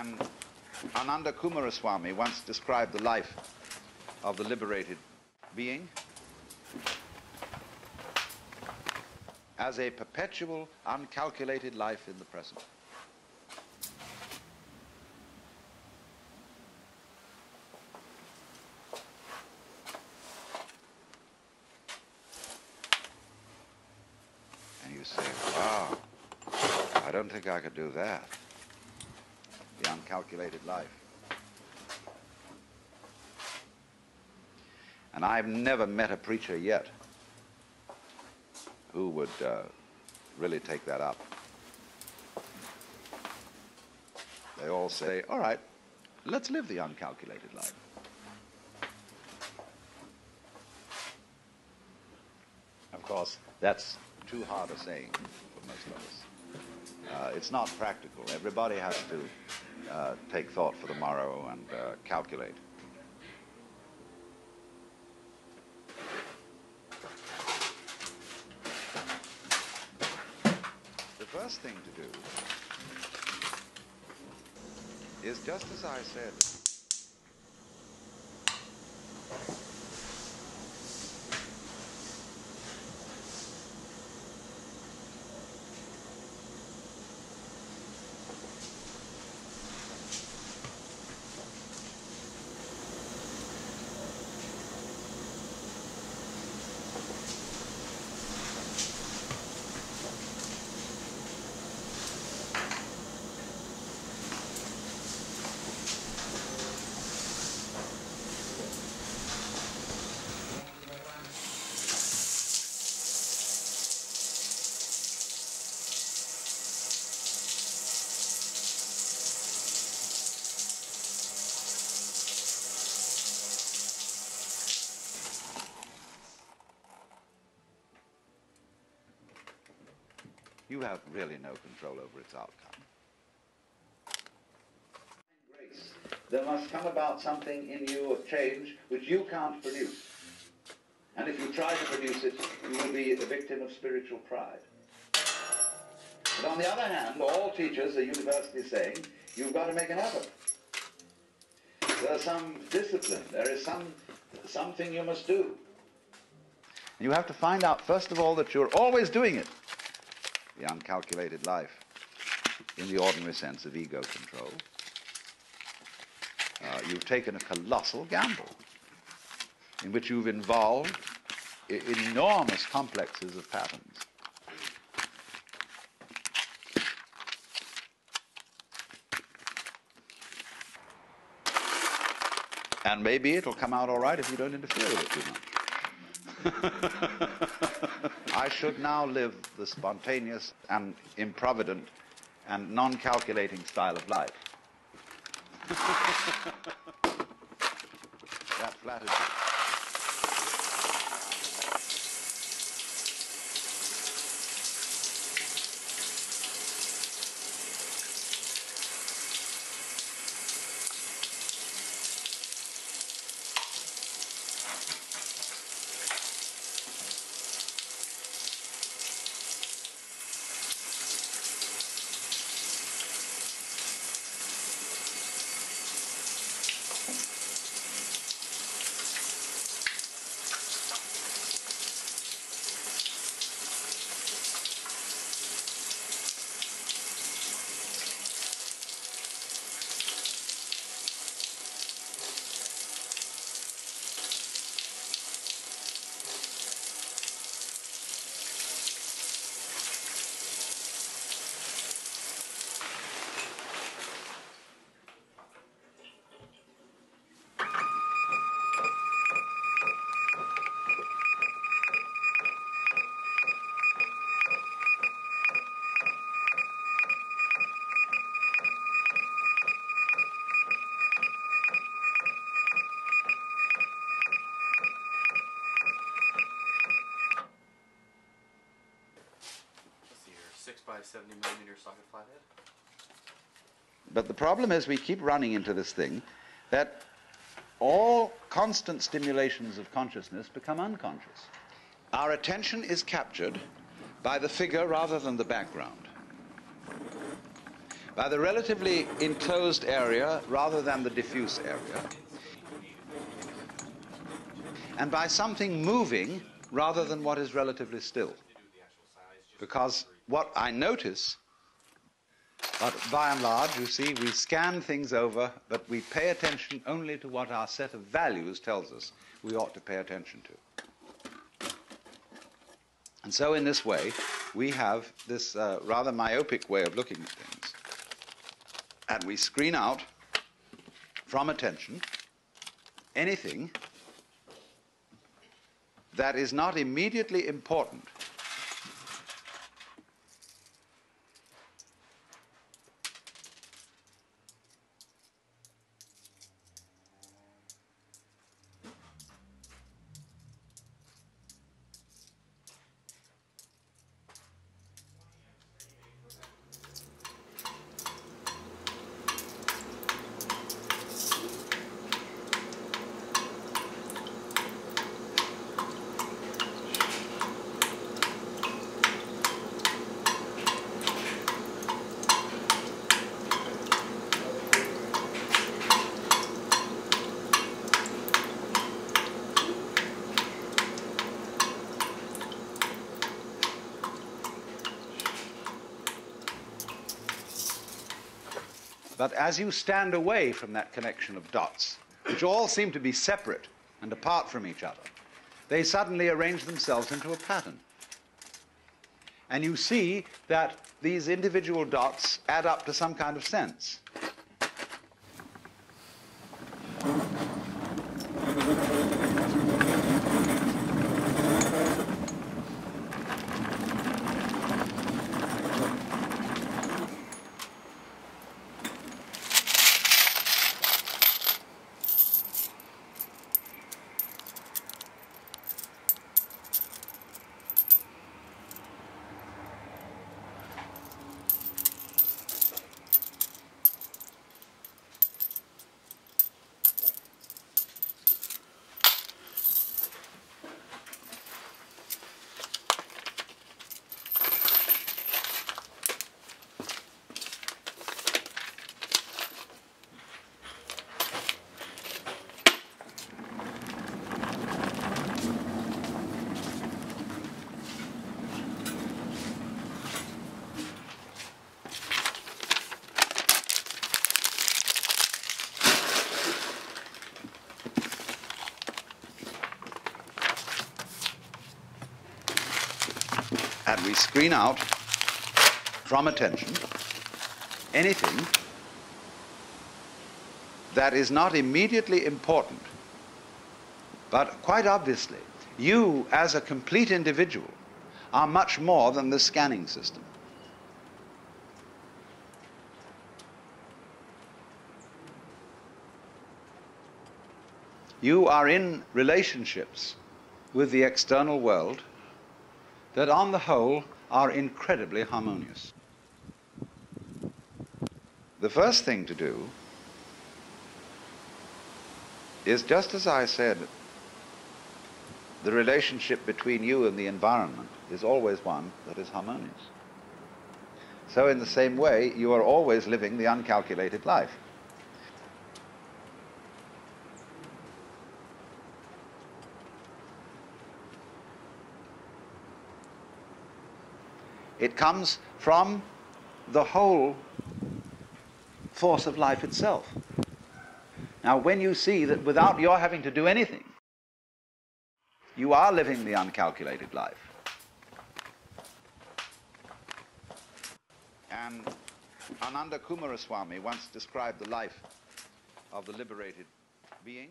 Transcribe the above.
And Ananda Kumaraswamy once described the life of the liberated being as a perpetual, uncalculated life in the present. And you say, wow, I don't think I could do that. The uncalculated life. And I've never met a preacher yet who would really take that up. They all say, all right, let's live the uncalculated life. Of course, that's too hard a saying for most of us. It's not practical. Everybody has to take thought for the morrow and calculate. The first thing to do is just as I said. You have really no control over its outcome. Grace. There must come about something in you of change which you can't produce. And if you try to produce it, you will be the victim of spiritual pride. But on the other hand, all teachers are universally saying, you've got to make an effort. There's some discipline. There is something you must do. You have to find out, first of all, that you're always doing it. The uncalculated life, in the ordinary sense of ego control. You've taken a colossal gamble in which you've involved enormous complexes of patterns. And maybe it'll come out all right if you don't interfere with it too much. I should now live the spontaneous and improvident and non-calculating style of life. That flatters you. By 70mm socket flathead. But the problem is we keep running into this thing that all constant stimulations of consciousness become unconscious. Our attention is captured by the figure rather than the background. by the relatively enclosed area rather than the diffuse area, and by something moving rather than what is relatively still. Because what I notice, but by and large, you see, we scan things over, but we pay attention only to what our set of values tells us we ought to pay attention to. And so in this way, we have this rather myopic way of looking at things. And we screen out from attention anything that is not immediately important. But as you stand away from that connection of dots, which all seem to be separate and apart from each other, they suddenly arrange themselves into a pattern. And you see that these individual dots add up to some kind of sense. And we screen out from attention anything that is not immediately important. But quite obviously, you as a complete individual are much more than the scanning system. You are in relationships with the external world that on the whole are incredibly harmonious. The first thing to do is, just as I said, the relationship between you and the environment is always one that is harmonious. So in the same way, you are always living the uncalculated life. It comes from the whole force of life itself. Now, when you see that without your having to do anything, you are living the uncalculated life. And Ananda Kumaraswamy once described the life of the liberated being